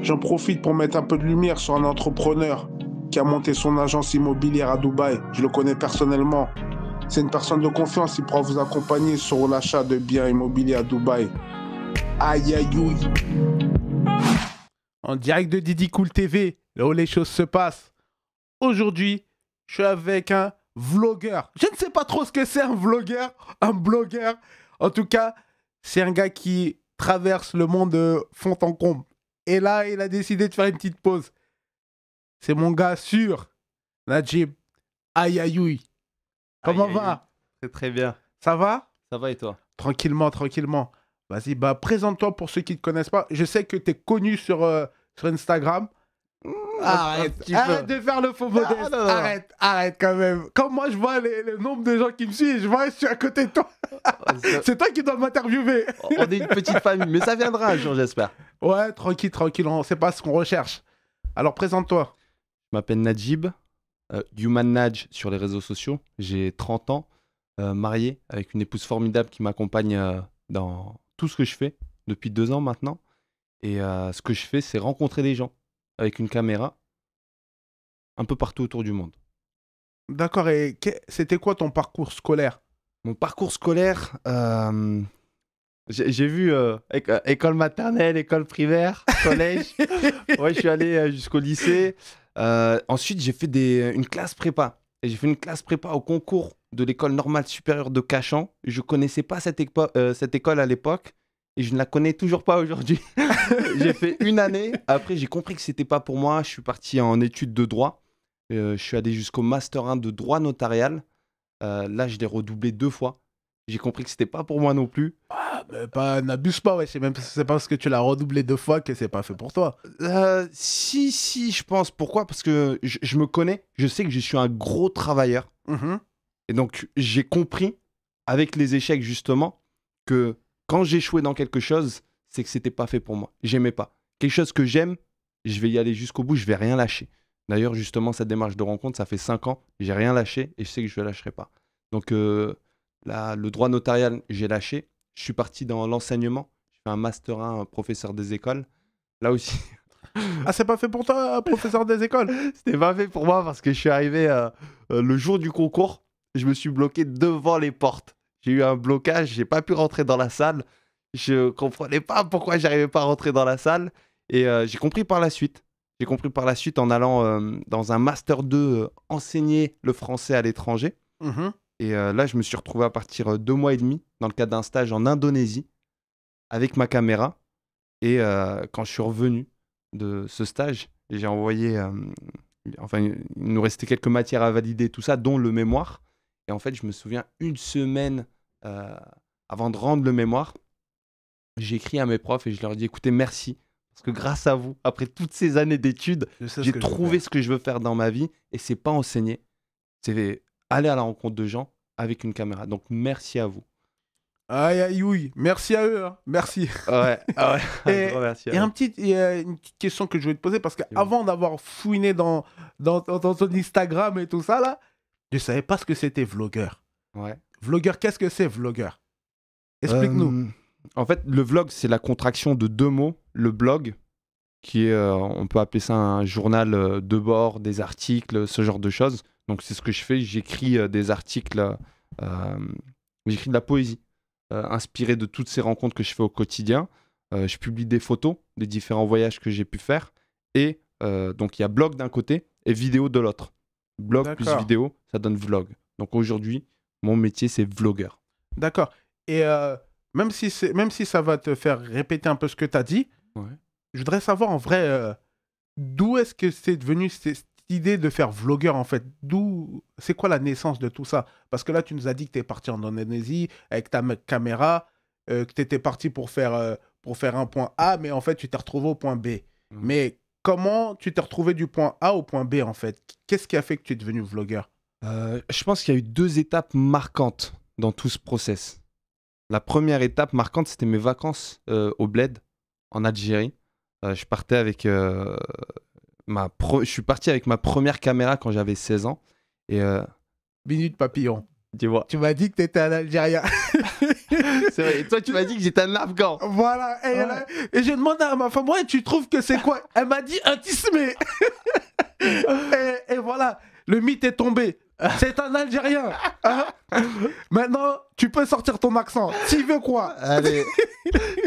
J'en profite pour mettre un peu de lumière sur un entrepreneur qui a monté son agence immobilière à Dubaï. Je le connais personnellement. C'est une personne de confiance, il pourra vous accompagner sur l'achat de biens immobiliers à Dubaï. Aïe aïe aïe. En direct de Didi Cool TV, là où les choses se passent. Aujourd'hui, je suis avec un vlogueur. Je ne sais pas trop ce que c'est un vlogueur, un blogueur. En tout cas, c'est un gars qui traverse le monde de fond en comble. Et là, il a décidé de faire une petite pause. C'est mon gars sûr, Najib. Aïe aïe aïe. Comment Aïe, aïe, va? aïe. C'est très bien. Ça va? Ça va et toi? Tranquillement, tranquillement. Vas-y, bah présente-toi pour ceux qui ne te connaissent pas. Je sais que tu es connu sur Instagram. Arrête de faire le faux modeste. non. Arrête quand même. Quand moi je vois le nombre de gens qui me suivent, je vois je suis à côté de toi. C'est toi qui dois m'interviewer. On est une petite famille, mais ça viendra un jour, j'espère. Ouais, tranquille, c'est pas ce qu'on recherche. Alors présente-toi. Je m'appelle Najib, Human Naj sur les réseaux sociaux. J'ai 30 ans, marié avec une épouse formidable qui m'accompagne dans tout ce que je fais depuis 2 ans maintenant. Et ce que je fais, c'est rencontrer des gens avec une caméra un peu partout autour du monde. D'accord, et c'était quoi ton parcours scolaire? Mon parcours scolaire, j'ai vu école maternelle, école primaire, collège. Ouais, je suis allé jusqu'au lycée. Ensuite, j'ai fait une classe prépa. Et j'ai fait une classe prépa au concours de l'école normale supérieure de Cachan. Je connaissais pas cette école à l'époque et je ne la connais toujours pas aujourd'hui. J'ai fait une année. Après, j'ai compris que c'était pas pour moi. Je suis parti en études de droit. Je suis allé jusqu'au master 1 de droit notarial. Là, je l'ai redoublé 2 fois. J'ai compris que c'était pas pour moi non plus. Ah, mais n'abuse pas, ouais. C'est pas parce que tu l'as redoublé 2 fois que c'est pas fait pour toi. Si, je pense. Pourquoi? Parce que je me connais. Je sais que je suis un gros travailleur. Et donc, j'ai compris, avec les échecs justement, que quand j'échouais dans quelque chose, c'est que c'était pas fait pour moi. J'aimais pas. Quelque chose que j'aime, je vais y aller jusqu'au bout, je vais rien lâcher. D'ailleurs, justement, cette démarche de rencontre, ça fait 5 ans, j'ai rien lâché et je sais que je ne lâcherai pas. Donc là, le droit notarial, j'ai lâché. Je suis parti dans l'enseignement. Je fais un master 1, professeur des écoles. Là aussi. Ah, c'est pas fait pour toi, professeur des écoles? C'était pas fait pour moi parce que je suis arrivé le jour du concours. Je me suis bloqué devant les portes. J'ai eu un blocage, j'ai pas pu rentrer dans la salle. Je comprenais pas pourquoi j'arrivais pas à rentrer dans la salle. Et j'ai compris par la suite. J'ai compris par la suite en allant dans un Master 2 enseigner le français à l'étranger. Et là, je me suis retrouvé à partir 2 mois et demi dans le cadre d'un stage en Indonésie avec ma caméra. Et quand je suis revenu de ce stage, j'ai envoyé... enfin, il nous restait quelques matières à valider, tout ça, dont le mémoire. Et en fait, je me souviens, une semaine avant de rendre le mémoire, j'ai écrit à mes profs et je leur ai dit, écoutez, merci. Parce que grâce à vous, après toutes ces années d'études, j'ai trouvé ce que je veux faire dans ma vie. Et c'est pas enseigner, c'est aller à la rencontre de gens avec une caméra. Donc merci à vous. Aïe aïe aïe, merci à eux, hein. Merci. Ouais. Et Merci à il y a une petite question que je voulais te poser parce qu'avant d'avoir fouiné dans ton Instagram et tout ça là, je savais pas ce que c'était vlogueur. Ouais. Vlogueur, qu'est-ce que c'est vlogueur? Explique-nous. En fait, le vlog, c'est la contraction de 2 mots. Le blog, qui est, on peut appeler ça un journal de bord, des articles, ce genre de choses. Donc c'est ce que je fais. J'écris des articles, j'écris de la poésie, inspirée de toutes ces rencontres que je fais au quotidien. Je publie des photos des différents voyages que j'ai pu faire. Et donc il y a blog d'un côté et vidéo de l'autre. Blog plus vidéo, ça donne vlog. Donc aujourd'hui, mon métier, c'est vlogueur. D'accord. Et même si ça va te faire répéter un peu ce que tu as dit, je voudrais savoir en vrai, d'où est-ce que c'est devenu cette idée de faire vlogueur en fait? C'est quoi la naissance de tout ça? Parce que là, tu nous as dit que tu es parti en Indonésie avec ta caméra, que tu étais parti pour faire un point A, mais en fait, tu t'es retrouvé au point B. Mais comment tu t'es retrouvé du point A au point B en fait? Qu'est-ce qui a fait que tu es devenu vlogueur? Je pense qu'il y a eu 2 étapes marquantes dans tout ce process. La première étape marquante, c'était mes vacances au Bled, en Algérie. Je partais avec je suis parti avec ma première caméra quand j'avais 16 ans. Et Minute papillon. dis-moi. Tu m'as dit que tu étais un Algérien. C'est vrai. Et toi, tu m'as dit que j'étais un Afghan. Voilà. Et j'ai demandé à ma femme, ouais, tu trouves que c'est quoi? Elle m'a dit un tismé. et voilà, le mythe est tombé. C'est un Algérien. Hein. Maintenant, tu peux sortir ton accent. S'il veut quoi? Allez,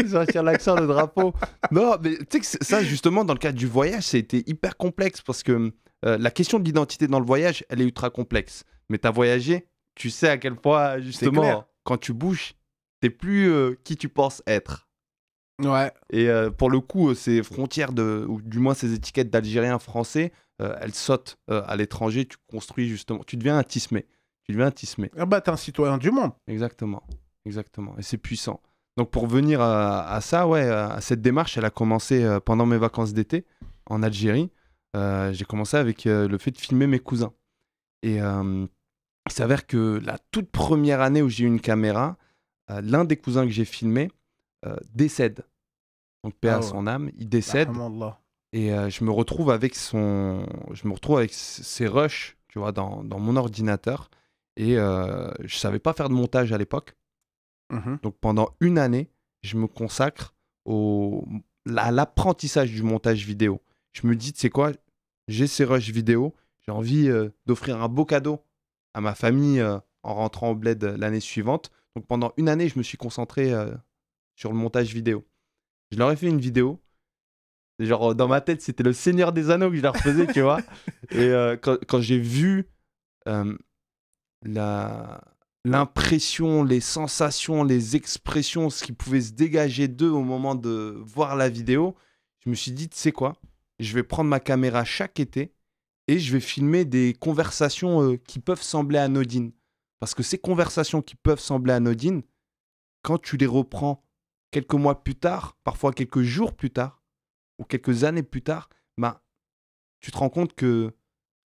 sortir l'accent, le drapeau. Non, mais tu sais que ça, justement, dans le cadre du voyage, ça a été hyper complexe parce que la question de l'identité dans le voyage, elle est ultra complexe. Mais tu as voyagé, tu sais à quel point, justement, quand tu bouges, t'es plus qui tu penses être. Ouais. Et pour le coup, ces frontières, ou du moins ces étiquettes d'Algériens français, elles sautent à l'étranger. Tu construis justement, tu deviens un tismé. Ah bah, t'es un citoyen du monde. Exactement. Et c'est puissant. Donc pour venir à ça, ouais, à cette démarche, elle a commencé pendant mes vacances d'été en Algérie. J'ai commencé avec le fait de filmer mes cousins. Et il s'avère que la toute première année où j'ai eu une caméra, l'un des cousins que j'ai filmé décède. Donc paix à son âme, il décède. Et je me retrouve avec ses rushs, tu vois, dans mon ordinateur. Et je savais pas faire de montage à l'époque. Donc pendant une année, je me consacre à l'apprentissage du montage vidéo. Je me dis, tu sais quoi, j'ai ces rushs vidéo, j'ai envie d'offrir un beau cadeau à ma famille en rentrant au bled l'année suivante. Donc pendant une année, je me suis concentré sur le montage vidéo. Je leur ai fait une vidéo. Genre, dans ma tête, c'était le Seigneur des Anneaux que je leur faisais, tu vois. Et quand j'ai vu l'impression, les sensations, les expressions, ce qui pouvait se dégager d'eux au moment de voir la vidéo, je me suis dit, tu sais quoi, je vais prendre ma caméra chaque été et je vais filmer des conversations qui peuvent sembler anodines. Parce que ces conversations qui peuvent sembler anodines, quand tu les reprends quelques mois plus tard, parfois quelques jours plus tard, ou quelques années plus tard, bah, tu te rends compte que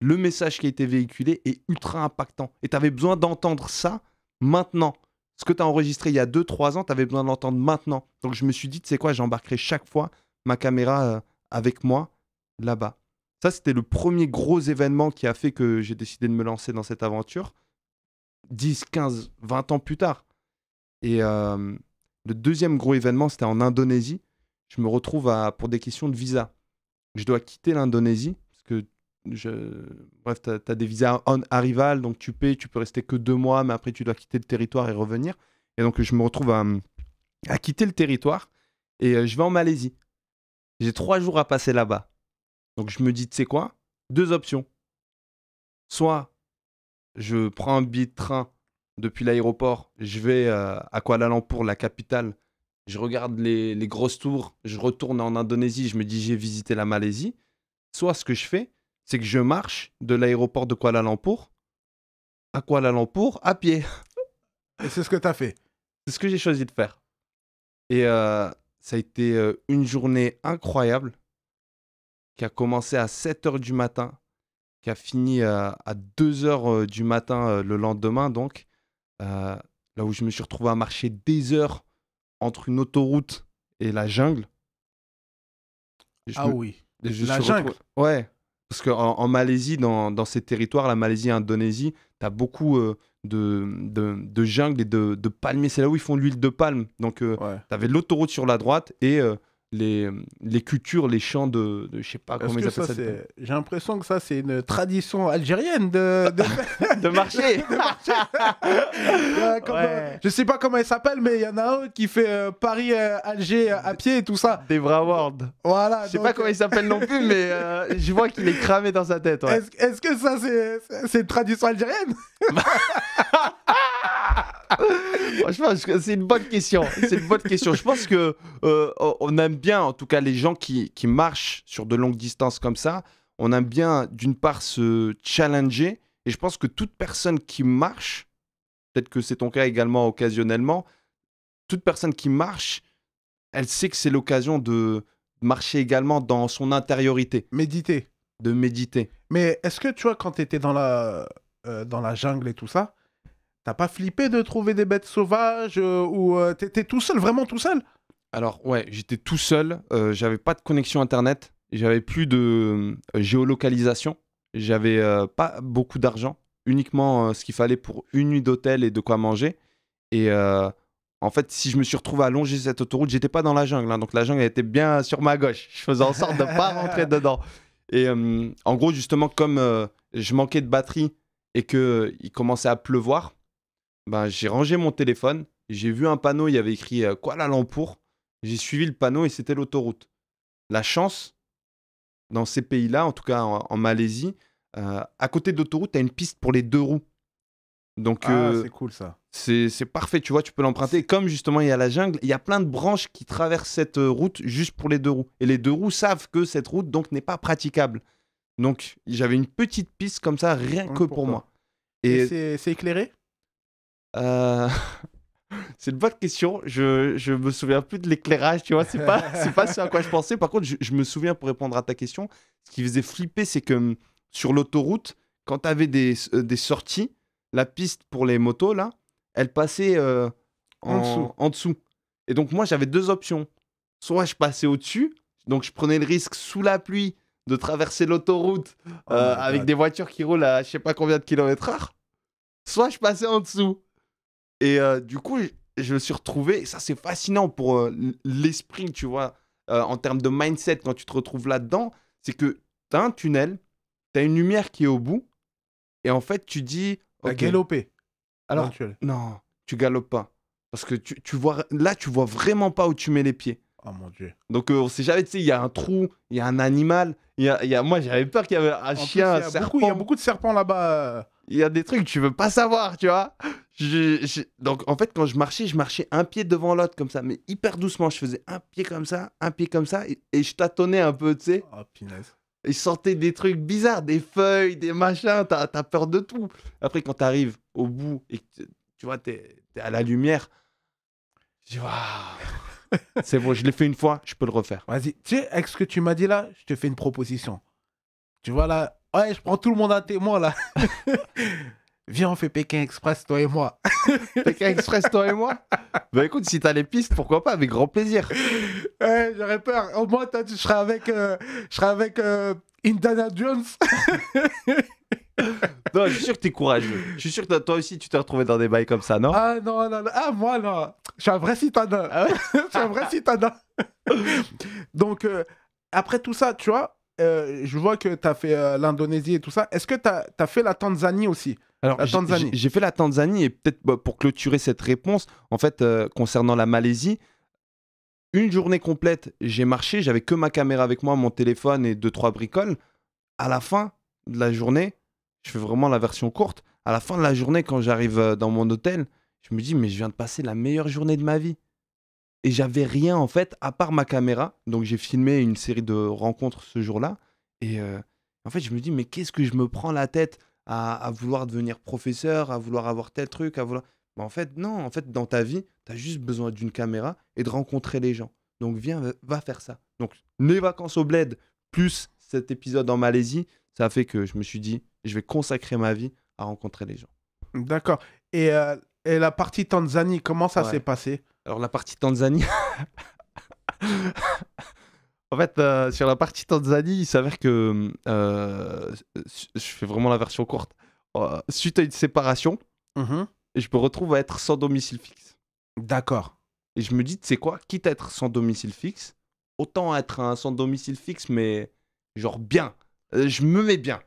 le message qui a été véhiculé est ultra impactant. Et tu avais besoin d'entendre ça maintenant. Ce que tu as enregistré il y a 2-3 ans, tu avais besoin de l'entendre maintenant. Donc je me suis dit, tu sais quoi, j'embarquerai chaque fois ma caméra avec moi là-bas. Ça, c'était le premier gros événement qui a fait que j'ai décidé de me lancer dans cette aventure. 10, 15, 20 ans plus tard. Et le deuxième gros événement, c'était en Indonésie. Je me retrouve pour des questions de visa. Je dois quitter l'Indonésie parce que bref, tu as des visas arrival, donc tu peux rester que 2 mois, mais après tu dois quitter le territoire et revenir. Et donc je me retrouve à quitter le territoire et je vais en Malaisie. J'ai 3 jours à passer là-bas. Donc je me dis, tu sais quoi, 2 options. Soit je prends un billet de train depuis l'aéroport, je vais à Kuala Lumpur, la capitale, je regarde les grosses tours, je retourne en Indonésie, je me dis j'ai visité la Malaisie. Soit ce que je fais, c'est que je marche de l'aéroport de Kuala Lumpur à Kuala Lumpur à pied. Et c'est ce que tu as fait. C'est ce que j'ai choisi de faire. Et ça a été une journée incroyable qui a commencé à 7h du matin, qui a fini à 2h du matin le lendemain, donc là où je me suis retrouvé à marcher des heures entre une autoroute et la jungle. Oui, la jungle. Ouais, parce qu'en Malaisie, dans ces territoires, la Malaisie et l'Indonésie, tu as beaucoup de jungle et de palmiers. C'est là où ils font l'huile de palme. Donc, tu avais l'autoroute sur la droite et les cultures, les champs de je sais pas comment ils appellent ça. J'ai l'impression que ça, c'est une tradition algérienne de marcher. Je sais pas comment il s'appelle, mais il y en a un qui fait Paris-Alger à pied et tout ça. Des Broward. Voilà. Je sais pas comment il s'appelle non plus, mais je vois qu'il est cramé dans sa tête. Ouais. Est-ce que ça, c'est une tradition algérienne? Franchement, c'est une bonne question. Je pense que on aime bien, en tout cas les gens qui marchent sur de longues distances comme ça, on aime bien d'une part se challenger. Et je pense que toute personne qui marche, peut-être que c'est ton cas également occasionnellement, toute personne qui marche, elle sait que c'est l'occasion de marcher également dans son intériorité. De méditer. Mais est-ce que tu vois, quand tu étais dans la jungle et tout ça, t'as pas flippé de trouver des bêtes sauvages ou t'étais tout seul, vraiment tout seul? Alors ouais, j'étais tout seul, j'avais pas de connexion internet, j'avais plus de géolocalisation, j'avais pas beaucoup d'argent, uniquement ce qu'il fallait pour une nuit d'hôtel et de quoi manger. Et en fait, si je me suis retrouvé à longer cette autoroute, j'étais pas dans la jungle, hein, donc la jungle elle était bien sur ma gauche. Je faisais en sorte de pas rentrer dedans. Et en gros, justement, comme je manquais de batterie et qu'il commençait à pleuvoir, ben, j'ai rangé mon téléphone. J'ai vu un panneau, il y avait écrit Kuala Lumpur. J'ai suivi le panneau et c'était l'autoroute. La chance, dans ces pays-là, en tout cas en Malaisie, à côté de l'autoroute, tu as une piste pour les 2 roues. Donc, c'est cool ça. c'est parfait, tu vois, tu peux l'emprunter. Comme justement, il y a la jungle, il y a plein de branches qui traversent cette route juste pour les 2 roues. Et les 2 roues savent que cette route donc n'est pas praticable. Donc, j'avais une petite piste comme ça, rien que pour moi. Et c'est éclairé? C'est une bonne question. Je me souviens plus de l'éclairage, tu vois. C'est pas ce à quoi je pensais. Par contre, je me souviens, pour répondre à ta question, ce qui faisait flipper, c'est que sur l'autoroute, quand tu avais des sorties, la piste pour les motos, là, elle passait en dessous. Et donc, moi, j'avais 2 options. Soit je passais au-dessus, donc je prenais le risque sous la pluie de traverser l'autoroute avec des voitures qui roulent à je sais pas combien de kilomètres/heure. Soit je passais en dessous. Et du coup, je me suis retrouvé, et ça c'est fascinant pour l'esprit, tu vois, en termes de mindset, quand tu te retrouves là-dedans, c'est que tu as un tunnel, tu as une lumière qui est au bout, et en fait, tu dis... T'as galopé. Alors, non, tu galopes pas. Parce que tu vois, là, tu vois vraiment pas où tu mets les pieds. Oh mon Dieu. Donc, on sait jamais, tu sais, il y a un trou, il y a un animal, moi, j'avais peur qu'il y avait un chien, un serpent. Il y a beaucoup de serpents là-bas. Il y a des trucs que tu veux pas savoir, tu vois. Donc, en fait, quand je marchais un pied devant l'autre, comme ça, mais hyper doucement. Je faisais un pied comme ça, et je tâtonnais un peu, tu sais. Oh, punaise. Et je sentais des trucs bizarres, des feuilles, des machins, t'as peur de tout. Après, quand t'arrives au bout et que tu vois, t'es à la lumière, je dis, waouh, c'est bon, je l'ai fait une fois, je peux le refaire. Vas-y, tu sais, avec ce que tu m'as dit là, je te fais une proposition. Tu vois là, ouais, je prends tout le monde à témoin là. Viens, on fait Pékin Express, toi et moi. Pékin Express, toi et moi? Bah écoute, si t'as les pistes, pourquoi pas, avec grand plaisir. Ouais, j'aurais peur. Au moins, je serai avec Indiana Jones. Non, je suis sûr que t'es courageux. Je suis sûr que toi aussi, tu t'es retrouvé dans des bails comme ça, non? Ah non, non, non. Ah, moi, non. Je suis un vrai citadin. Ah ouais. Je suis un vrai citadin. Donc, après tout ça, tu vois, je vois que tu as fait l'Indonésie et tout ça. Est-ce que tu as fait la Tanzanie aussi? Alors, j'ai fait la Tanzanie et peut-être pour clôturer cette réponse, en fait, concernant la Malaisie, une journée complète, j'ai marché, j'avais que ma caméra avec moi, mon téléphone et 2-3 bricoles. À la fin de la journée, je fais vraiment la version courte, à la fin de la journée, quand j'arrive dans mon hôtel, je me dis, mais je viens de passer la meilleure journée de ma vie. Et j'avais rien, en fait, à part ma caméra. Donc, j'ai filmé une série de rencontres ce jour-là. Et en fait, je me dis, mais qu'est-ce que je me prends la tête à vouloir devenir professeur, à vouloir avoir tel truc, à vouloir... Bah, en fait, non. En fait, dans ta vie, tu as juste besoin d'une caméra et de rencontrer les gens. Donc, viens, va faire ça. Donc, les vacances au bled, plus cet épisode en Malaisie, ça a fait que je me suis dit, je vais consacrer ma vie à rencontrer les gens. D'accord. Et la partie Tanzanie, comment ça s'est passé? Alors, la partie Tanzanie... En fait, sur la partie Tanzanie, il s'avère que je fais vraiment la version courte. Suite à une séparation, je me retrouve à être sans domicile fixe. D'accord. Et je me dis, tu sais quoi, quitte à être sans domicile fixe, autant être un sans domicile fixe, mais genre bien. Je me mets bien.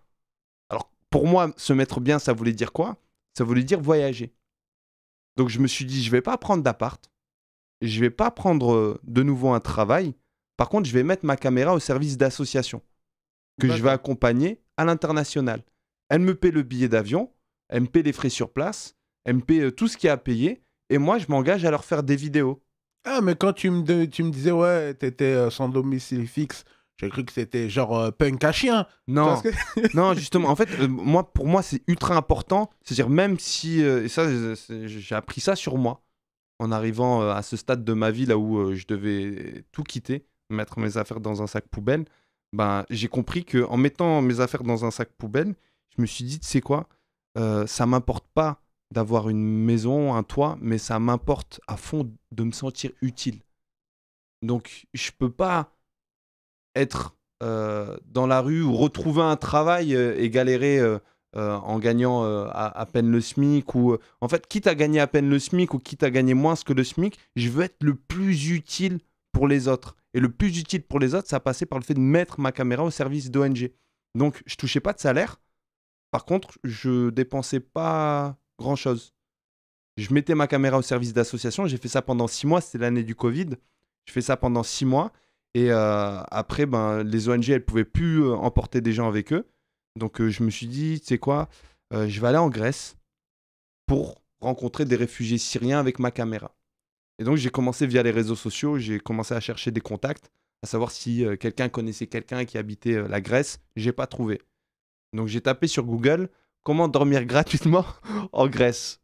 Alors, pour moi, se mettre bien, ça voulait dire quoi? Ça voulait dire voyager. Donc, je me suis dit, je vais pas prendre d'appart. Je vais pas prendre de nouveau un travail. Par contre, je vais mettre ma caméra au service d'associations que je vais accompagner à l'international. Elle me paie le billet d'avion, elle me paie les frais sur place, elle me paie tout ce qu'il y a à payer, et moi, je m'engage à leur faire des vidéos. Ah, mais quand tu me disais, ouais, t'étais sans domicile fixe, j'ai cru que c'était genre punk à chien. Non, non, justement, en fait, pour moi, c'est ultra important. C'est-à-dire, même si, et ça, j'ai appris ça sur moi, en arrivant à ce stade de ma vie, là où je devais tout quitter, mettre mes affaires dans un sac poubelle, ben, j'ai compris qu'en mettant mes affaires dans un sac poubelle, je me suis dit, tu sais quoi, ça m'importe pas d'avoir une maison, un toit, mais ça m'importe à fond de me sentir utile. Donc, je peux pas être dans la rue ou retrouver un travail et galérer en gagnant à peine le SMIC ou en fait, quitte à gagner à peine le SMIC ou quitte à gagner moins que le SMIC, je veux être le plus utile pour les autres. Et le plus utile pour les autres, ça a passé par le fait de mettre ma caméra au service d'ONG. Donc, je touchais pas de salaire. Par contre, je dépensais pas grand-chose. Je mettais ma caméra au service d'associations. J'ai fait ça pendant 6 mois. C'était l'année du Covid. Je fais ça pendant 6 mois. Et après, ben, les ONG, elles pouvaient plus emporter des gens avec eux. Donc, je me suis dit, tu sais quoi, je vais aller en Grèce pour rencontrer des réfugiés syriens avec ma caméra. Et donc, j'ai commencé via les réseaux sociaux. J'ai commencé à chercher des contacts, à savoir si quelqu'un connaissait quelqu'un qui habitait la Grèce. J'ai pas trouvé. Donc, j'ai tapé sur Google comment dormir gratuitement en Grèce.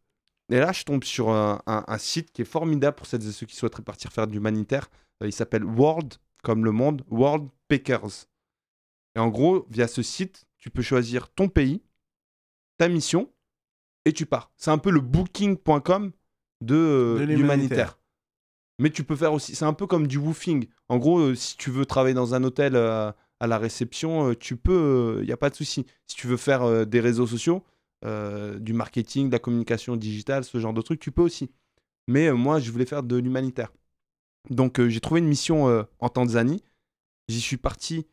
Et là, je tombe sur un site qui est formidable pour celles et ceux qui souhaiteraient partir faire de l'humanitaire. Il s'appelle World, comme le monde, World Packers. Et en gros, via ce site, tu peux choisir ton pays, ta mission, et tu pars. C'est un peu le booking.com de l'humanitaire. Mais tu peux faire aussi, c'est un peu comme du woofing. En gros, si tu veux travailler dans un hôtel à la réception, tu peux, il n'y a pas de souci. Si tu veux faire des réseaux sociaux, du marketing, de la communication digitale, ce genre de trucs, tu peux aussi. Mais moi, je voulais faire de l'humanitaire. Donc, j'ai trouvé une mission en Tanzanie. J'y suis parti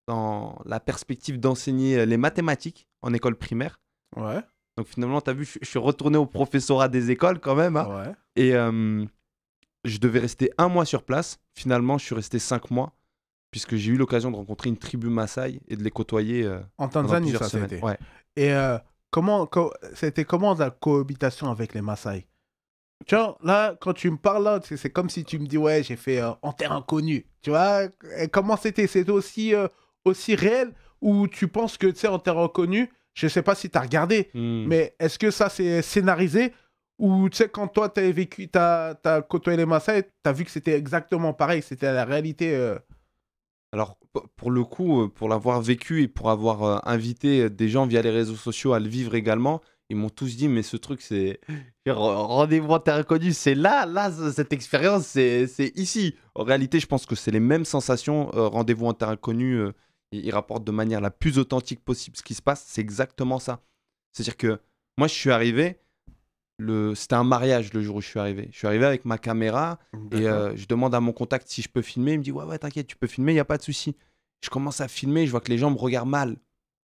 dans la perspective d'enseigner les mathématiques en école primaire. Ouais. Donc, finalement, tu as vu, je suis retourné au professorat des écoles quand même. Hein. Ouais. Et je devais rester 1 mois sur place. Finalement, je suis resté 5 mois, puisque j'ai eu l'occasion de rencontrer une tribu Maasai et de les côtoyer en Tanzanie, ça semaines. c'était. Ouais. Et c'était comment la cohabitation avec les Maasai? Tu vois, là, quand tu me parles, là, c'est comme si tu me dis, ouais, j'ai fait en terre inconnue. Tu vois, et comment c'était? C'était aussi réel ou tu penses que, tu sais, en terre inconnue, je sais pas si tu as regardé, mais est-ce que ça, c'est scénarisé ou, tu sais, quand toi, tu as vécu, tu as côtoyé les Maasai, tu as vu que c'était exactement pareil, c'était la réalité. Alors, pour le coup, pour l'avoir vécu et pour avoir invité des gens via les réseaux sociaux à le vivre également, ils m'ont tous dit, mais ce truc, c'est rendez-vous en terre inconnue, c'est là, cette expérience, c'est ici. En réalité, je pense que c'est les mêmes sensations. Rendez-vous en terre inconnue, ils rapportent de manière la plus authentique possible ce qui se passe, c'est exactement ça. C'est-à-dire que moi, je suis arrivé, c'était un mariage le jour où je suis arrivé. Je suis arrivé avec ma caméra et je demande à mon contact si je peux filmer. Il me dit, ouais, t'inquiète, tu peux filmer, il n'y a pas de souci. Je commence à filmer, je vois que les gens me regardent mal.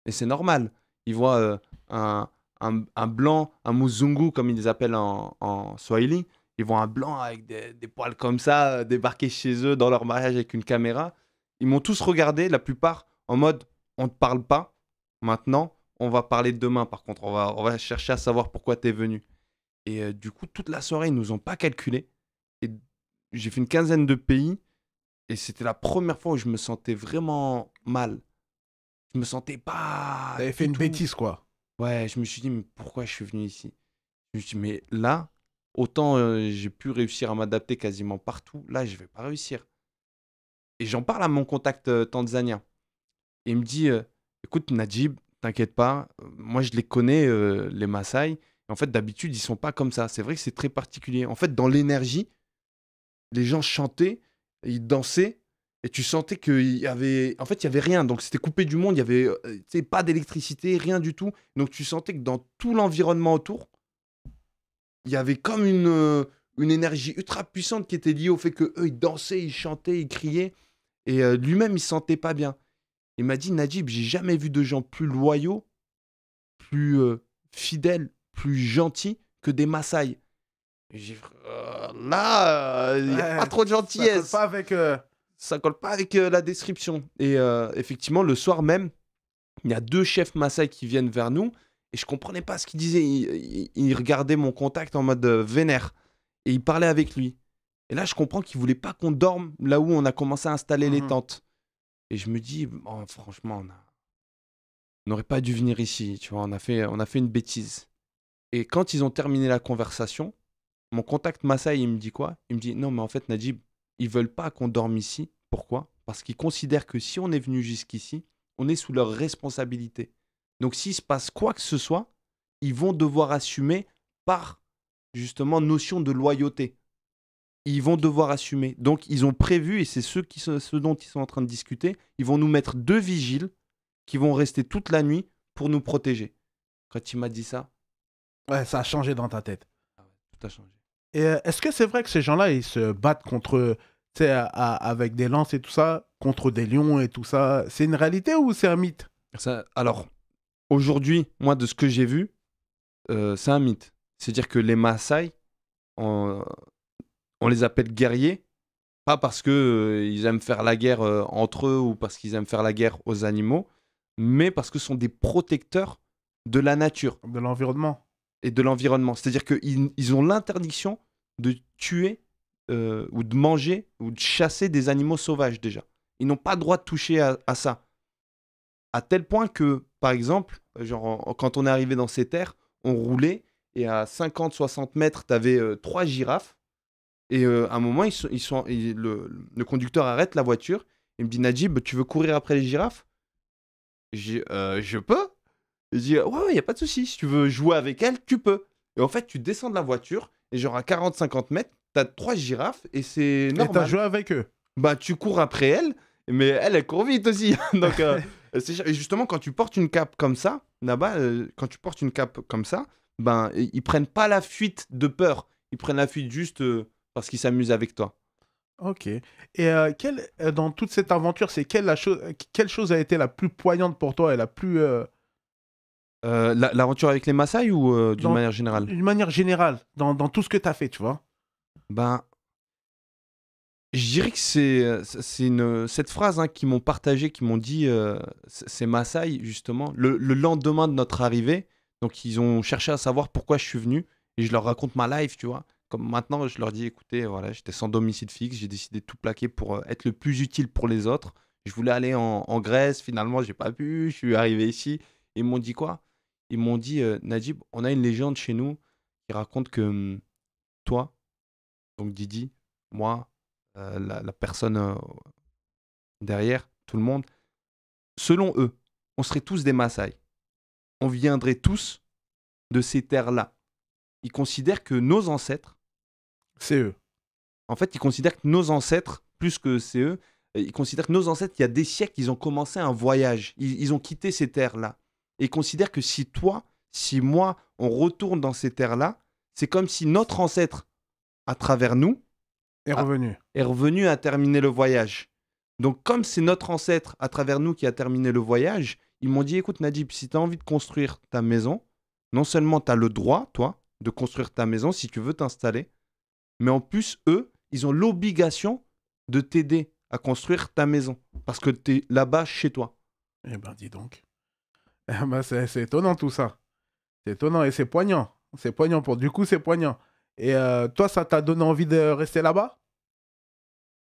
Et c'est normal. Ils voient un blanc, un muzungu, comme ils les appellent en Swahili. Ils voient un blanc avec des poils comme ça débarquer chez eux dans leur mariage avec une caméra. Ils m'ont tous regardé, la plupart, en mode, on ne te parle pas. Maintenant, on va parler demain, par contre. On va chercher à savoir pourquoi tu es venu. Et du coup, toute la soirée, ils nous ont pas calculé. Et j'ai fait une quinzaine de pays. Et c'était la première fois où je me sentais vraiment mal. Je me sentais pas. T'avais fait une bêtise, quoi. Ouais, je me suis dit, mais pourquoi je suis venu ici? Je me suis dit, mais là, autant j'ai pu réussir à m'adapter quasiment partout. Là, je vais pas réussir. Et j'en parle à mon contact tanzanien. Et il me dit, écoute, Najib, t'inquiète pas. Moi, je les connais, les Maasai. En fait, d'habitude, ils sont pas comme ça. C'est vrai que c'est très particulier. En fait, dans l'énergie, les gens chantaient, ils dansaient, et tu sentais qu'il y avait... En fait, il y avait rien. Donc, c'était coupé du monde. Il y avait pas d'électricité, rien du tout. Donc, tu sentais que dans tout l'environnement autour, il y avait comme une énergie ultra puissante qui était liée au fait qu'eux, ils dansaient, ils chantaient, ils criaient. Et lui-même, il se sentait pas bien. Il m'a dit, Najib, j'ai jamais vu de gens plus loyaux, plus fidèles, plus gentils que des Maasai. Là, il n'y a pas trop de gentillesse. Ça colle pas avec la description. Et effectivement, le soir même, il y a 2 chefs Maasai qui viennent vers nous. Et je comprenais pas ce qu'ils disaient. Ils regardaient mon contact en mode vénère. Et ils parlaient avec lui. Et là, je comprends qu'ils voulaient pas qu'on dorme là où on a commencé à installer les tentes. Et je me dis, oh, franchement, on n'aurait pas dû venir ici. Tu vois, on a fait une bêtise. Et quand ils ont terminé la conversation, mon contact Maasai, il me dit quoi? Il me dit, non, mais en fait, Najib, ils veulent pas qu'on dorme ici. Pourquoi? Parce qu'ils considèrent que si on est venu jusqu'ici, on est sous leur responsabilité. Donc, s'il se passe quoi que ce soit, ils vont devoir assumer par, justement, notion de loyauté. Ils vont devoir assumer. Donc, ils ont prévu, et c'est ce dont ils sont en train de discuter, ils vont nous mettre 2 vigiles qui vont rester toute la nuit pour nous protéger. Quand il m'a dit ça, Ouais, ça a changé dans ta tête. ah ouais, tout a changé. Et est-ce que c'est vrai que ces gens-là, ils se battent contre, tu sais, avec des lances et tout ça, contre des lions et tout ça? C'est une réalité ou c'est un mythe? Alors, aujourd'hui, moi, de ce que j'ai vu, c'est un mythe. C'est-à-dire que les Maasai, on, on les appelle guerriers, pas parce que ils aiment faire la guerre entre eux ou parce qu'ils aiment faire la guerre aux animaux, mais parce que ce sont des protecteurs de la nature De l'environnement? et de l'environnement. C'est-à-dire qu'ils ont l'interdiction de tuer ou de manger ou de chasser des animaux sauvages déjà. Ils n'ont pas le droit de toucher à ça. À tel point que, par exemple, genre, quand on est arrivé dans ces terres, on roulait et à 50-60 mètres, tu avais 3 girafes. Et à un moment, le conducteur arrête la voiture et me dit Najib, tu veux courir après les girafes? Je peux. Il dit ouais, il n'y a pas de souci. Si tu veux jouer avec elles, tu peux. Et en fait, tu descends de la voiture et genre à 40-50 mètres, tu as 3 girafes et c'est Et t'as normal. joué avec eux? Bah, tu cours après elles, mais elle court vite aussi. Donc, et justement, quand tu portes une cape comme ça, là-bas, quand tu portes une cape comme ça, ben, ils prennent pas la fuite de peur. Ils prennent la fuite juste parce qu'ils s'amusent avec toi. Ok. Et dans toute cette aventure, c'est quelle chose a été la plus poignante pour toi et la plus... L'aventure avec les Maasai ou d'une Dans- manière générale? d'une manière générale, dans tout ce que tu as fait, tu vois? Ben, je dirais que cette phrase hein, qu'ils m'ont partagée, qu'ils m'ont dit, c'est Maasai, justement, le lendemain de notre arrivée. Donc, ils ont cherché à savoir pourquoi je suis venu. Et je leur raconte ma life, tu vois. Comme maintenant, je leur dis, écoutez, voilà, j'étais sans domicile fixe. J'ai décidé de tout plaquer pour être le plus utile pour les autres. Je voulais aller en Grèce. Finalement, j'ai pas pu. Je suis arrivé ici. Ils m'ont dit quoi? Ils m'ont dit, Najib, on a une légende chez nous qui raconte que toi, donc Didi, moi, la personne derrière, tout le monde, selon eux, on serait tous des Maasai. On viendrait tous de ces terres-là. Ils considèrent que nos ancêtres, C'est eux. en fait, ils considèrent que nos ancêtres, plus que c'est eux, ils considèrent que nos ancêtres, il y a des siècles, ils ont commencé un voyage. Ils ont quitté ces terres-là. Et ils considèrent que si toi, si moi, on retourne dans ces terres-là, c'est comme si notre ancêtre, à travers nous, Est revenu. est revenu à terminer le voyage. Donc, comme c'est notre ancêtre à travers nous qui a terminé le voyage, ils m'ont dit écoute, Najib, si tu as envie de construire ta maison, non seulement tu as le droit, toi, de construire ta maison si tu veux t'installer, mais en plus, eux, ils ont l'obligation de t'aider à construire ta maison parce que tu es là-bas chez toi. Eh ben, dis donc. Eh ben, c'est étonnant tout ça. C'est étonnant et c'est poignant. C'est poignant pour... Du coup, c'est poignant. Et toi, ça t'a donné envie de rester là-bas?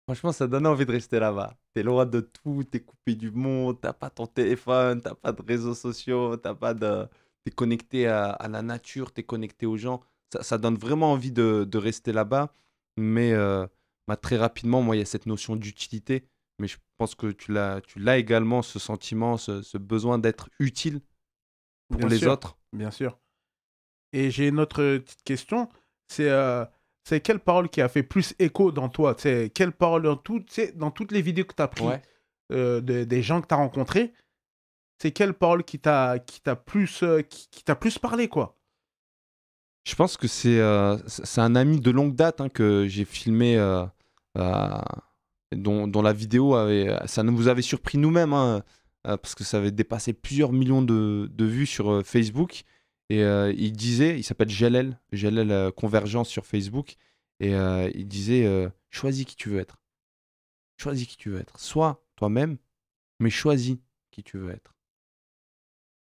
Franchement, ça donne envie de rester là-bas. T'es loin de tout, t'es coupé du monde, t'as pas ton téléphone, t'as pas de réseaux sociaux, t'as pas de... T'es connecté à la nature, t'es connecté aux gens. Ça donne vraiment envie de rester là-bas. Mais bah, très rapidement, moi, il y a cette notion d'utilité. Mais je pense que tu l'as également, ce sentiment, ce besoin d'être utile pour Bien les sûr. autres. Bien sûr. Et j'ai une autre petite question. C'est quelle parole qui a fait plus écho dans toi? C'est quelle parole dans toutes les vidéos que tu as prises Ouais. des gens que tu as rencontrés, c'est quelle parole qui t'a plus parlé, quoi? Je pense que c'est un ami de longue date hein, que j'ai filmé, euh, dont la vidéo ça nous vous avait surpris nous-mêmes, hein, parce que ça avait dépassé plusieurs millions de vues sur Facebook. Et il s'appelle Jalel Convergence sur Facebook. Et il disait choisis qui tu veux être. Choisis qui tu veux être. Sois toi-même, mais choisis qui tu veux être.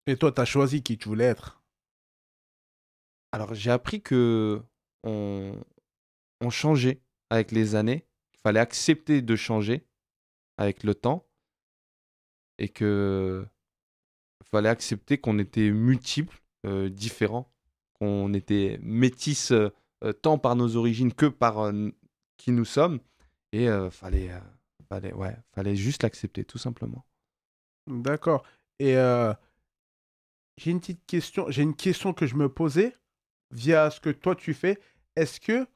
Et toi, tu as choisi qui tu voulais être. Alors, j'ai appris que on changeait avec les années. Il fallait accepter de changer avec le temps et que fallait accepter qu'on était multiples, différents, qu'on était métis tant par nos origines que par qui nous sommes. Et fallait juste l'accepter, tout simplement. D'accord. Et j'ai une petite question. J'ai une question que je me posais via ce que toi tu fais. Est-ce que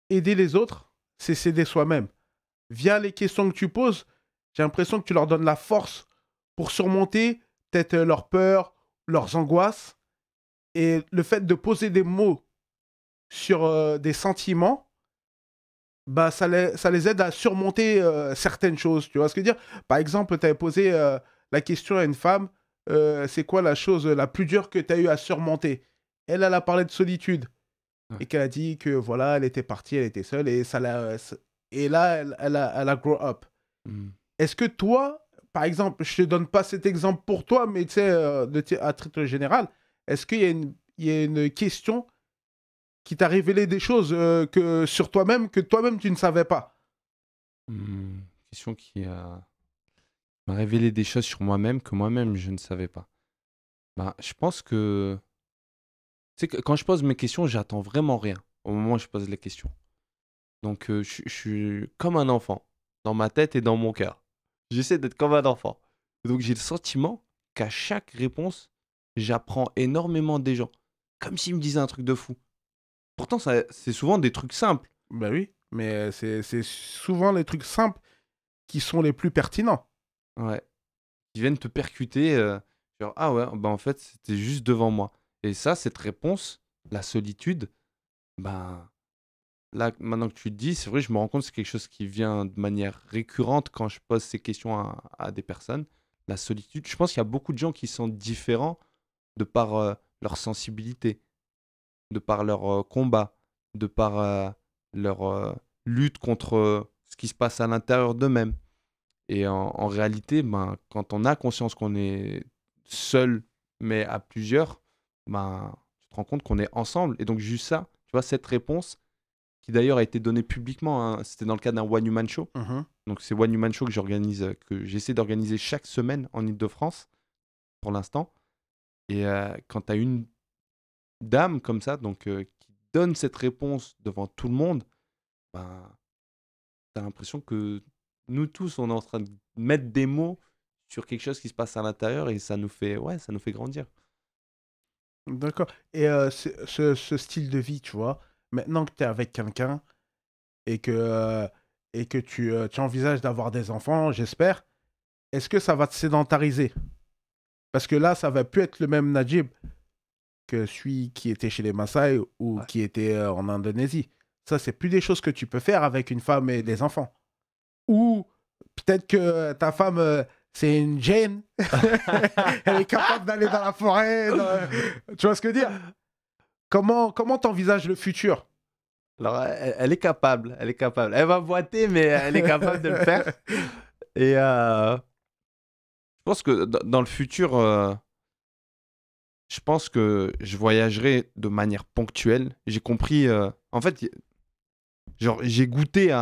aider les autres, c'est s'aider soi-même? Via les questions que tu poses, j'ai l'impression que tu leur donnes la force pour surmonter peut-être leur peur leurs angoisses et le fait de poser des mots sur des sentiments, bah, ça les aide à surmonter certaines choses. Tu vois ce que je veux dire? Par exemple, tu avais posé la question à une femme, c'est quoi la chose la plus dure que tu as eu à surmonter? Elle a parlé de solitude Ouais. et qu'elle a dit que voilà, elle était partie, elle était seule et et là, elle a grow up. Hmm. Est-ce que toi, par exemple, je te donne pas cet exemple pour toi, mais tu sais, à titre général, est-ce qu'il y a il y a une question qui t'a révélé des choses sur toi-même que toi-même tu ne savais pas? Question qui m'a révélé des choses sur moi-même que moi-même je ne savais pas. Bah, je pense que, tu sais, quand je pose mes questions, j'attends vraiment rien au moment où je pose les questions. Donc, je suis comme un enfant, dans ma tête et dans mon cœur. J'essaie d'être comme un enfant. Donc, j'ai le sentiment qu'à chaque réponse, j'apprends énormément des gens. Comme s'ils me disaient un truc de fou. Pourtant, c'est souvent des trucs simples. Ben oui, mais c'est souvent les trucs simples qui sont les plus pertinents. Ouais. Ils viennent te percuter. Genre, ah ouais, bah en fait, c'était juste devant moi. Et ça, cette réponse, la solitude, bah là, maintenant que tu le dis, c'est vrai, je me rends compte que c'est quelque chose qui vient de manière récurrente quand je pose ces questions à des personnes. La solitude, je pense qu'il y a beaucoup de gens qui sont différents de par leur sensibilité, de par leur combat, de par leur lutte contre ce qui se passe à l'intérieur d'eux-mêmes. Et en réalité, ben, quand on a conscience qu'on est seul, mais à plusieurs, ben, tu te rends compte qu'on est ensemble. Et donc, juste ça, tu vois, cette réponse, qui d'ailleurs a été donnée publiquement, hein, c'était dans le cadre d'un One Human Show. Mhm. Donc, c'est One Human Show que j'essaie d'organiser chaque semaine en Ile-de-France, pour l'instant. Et quand tu as une dame comme ça, donc, qui donne cette réponse devant tout le monde, ben, tu as l'impression que nous tous, on est en train de mettre des mots sur quelque chose qui se passe à l'intérieur et ça nous fait, ouais, ça nous fait grandir. D'accord. Et ce style de vie, tu vois, maintenant que tu es avec quelqu'un et que tu envisages d'avoir des enfants, j'espère, est-ce que ça va te sédentariser? Parce que là, ça va plus être le même Najib que celui qui était chez les Maasai ou Ouais. qui était en Indonésie. Ça, c'est plus des choses que tu peux faire avec une femme et des enfants. Ou peut-être que ta femme, c'est une Jane. Elle est capable d'aller dans la forêt. Tu vois ce que je veux dire? Comment t'envisages le futur? Alors, elle est capable, elle est capable. Elle va boiter, mais elle est capable de le faire. Et je pense que dans le futur, je pense que je voyagerai de manière ponctuelle. J'ai compris, en fait, genre, j'ai goûté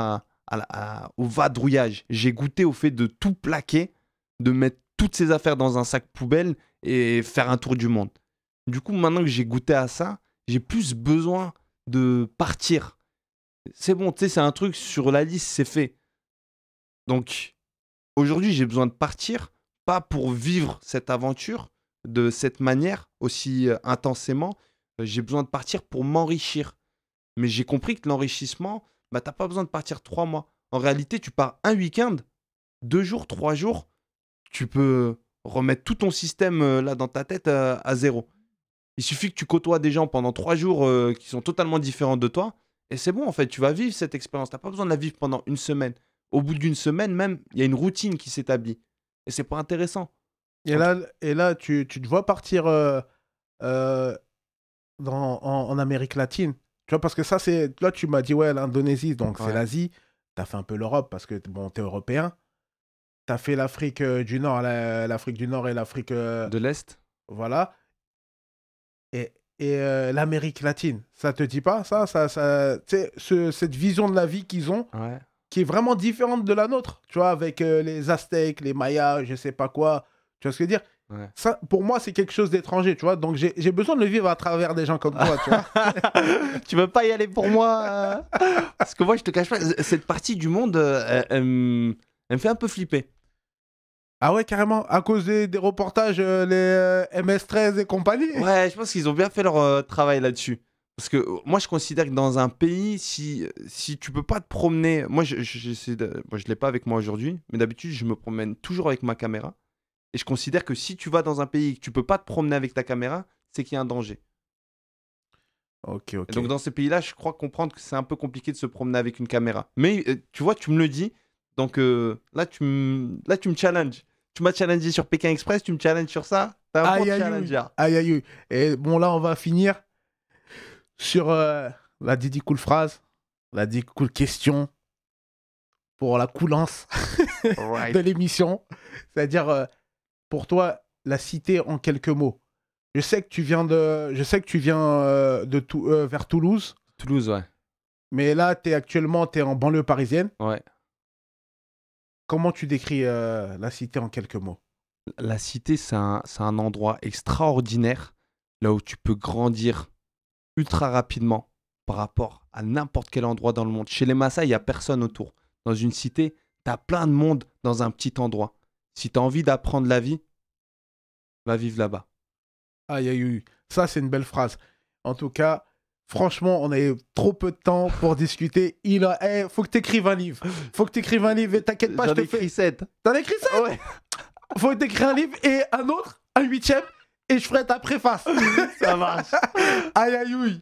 au vadrouillage. J'ai goûté au fait de tout plaquer, de mettre toutes ses affaires dans un sac poubelle et faire un tour du monde. Du coup, maintenant que j'ai goûté à ça, j'ai plus besoin de partir. C'est bon, tu sais, c'est un truc sur la liste, c'est fait. Donc, aujourd'hui, j'ai besoin de partir, pas pour vivre cette aventure de cette manière, aussi intensément. J'ai besoin de partir pour m'enrichir. Mais j'ai compris que l'enrichissement, bah, t'as pas besoin de partir 3 mois. En réalité, tu pars un week-end, 2 jours, 3 jours, tu peux remettre tout ton système là dans ta tête à zéro. Il suffit que tu côtoies des gens pendant 3 jours qui sont totalement différents de toi, et c'est bon en fait, tu vas vivre cette expérience. T'as pas besoin de la vivre pendant une semaine. Au bout d'une semaine même, il y a une routine qui s'établit. Et c'est pas intéressant. Et là tu te vois partir euh, en Amérique latine. Tu vois, parce que ça, c'est. Là, tu m'as dit, ouais, l'Indonésie, donc c'est Ouais. l'Asie. Tu as fait un peu l'Europe parce que, bon, tu es européen. Tu as fait l'Afrique du Nord, l'Afrique du Nord et l'Afrique. De l'Est. Voilà. Et l'Amérique latine, ça te dit pas, tu sais, cette vision de la vie qu'ils ont, Ouais. qui est vraiment différente de la nôtre, tu vois, avec les Aztèques, les Mayas, je sais pas quoi. Tu vois ce que je veux dire? Ouais. Ça, pour moi, c'est quelque chose d'étranger, tu vois. Donc, j'ai besoin de le vivre à travers des gens comme toi, tu vois. Tu veux pas y aller pour moi Parce que moi, je te cache pas, cette partie du monde, elle me fait un peu flipper. Ah ouais, carrément. À cause des reportages, les MS-13 et compagnie. Ouais, je pense qu'ils ont bien fait leur travail là-dessus. Parce que moi, je considère que dans un pays, si tu peux pas te promener. Moi, j'essaie moi, je l'ai pas avec moi aujourd'hui, mais d'habitude, je me promène toujours avec ma caméra. Et je considère que si tu vas dans un pays et que tu peux pas te promener avec ta caméra, c'est qu'il y a un danger. Ok, Et ok. donc dans ces pays-là, je crois comprendre que c'est un peu compliqué de se promener avec une caméra. Mais tu vois, tu me le dis. Donc là, tu me challenges. Tu m'as challengé sur Pékin Express, tu me challenges sur ça. T'es un bon Aïe, aïe, aïe. challenger. Aïe, aïe, aïe. Et bon, là, on va finir sur la Didi Cool phrase, la Didi Cool question pour la coolance Right. de l'émission. C'est-à-dire, pour toi, la cité en quelques mots. Je sais que tu viens vers Toulouse, Toulouse, ouais. mais là, actuellement, tu es en banlieue parisienne. Ouais. Comment tu décris la cité en quelques mots? La cité, c'est un endroit extraordinaire, là où tu peux grandir ultra rapidement par rapport à n'importe quel endroit dans le monde. Chez les Maasai, il n'y a personne autour. Dans une cité, tu as plein de monde dans un petit endroit. Si tu as envie d'apprendre la vie, va vivre là-bas. Aïe, aïe, aïe. Ça, c'est une belle phrase. En tout cas, franchement, on a eu trop peu de temps pour discuter. Faut que tu écrives un livre. Faut que tu écrives un livre. Et t'inquiète pas, J'en je te ai fais. écrit 7. T'en as écrit ça? Ouais. Faut que tu écrives un livre et un autre, un 8e, et je ferai ta préface. Ça marche. Aïe, aïe, aïe.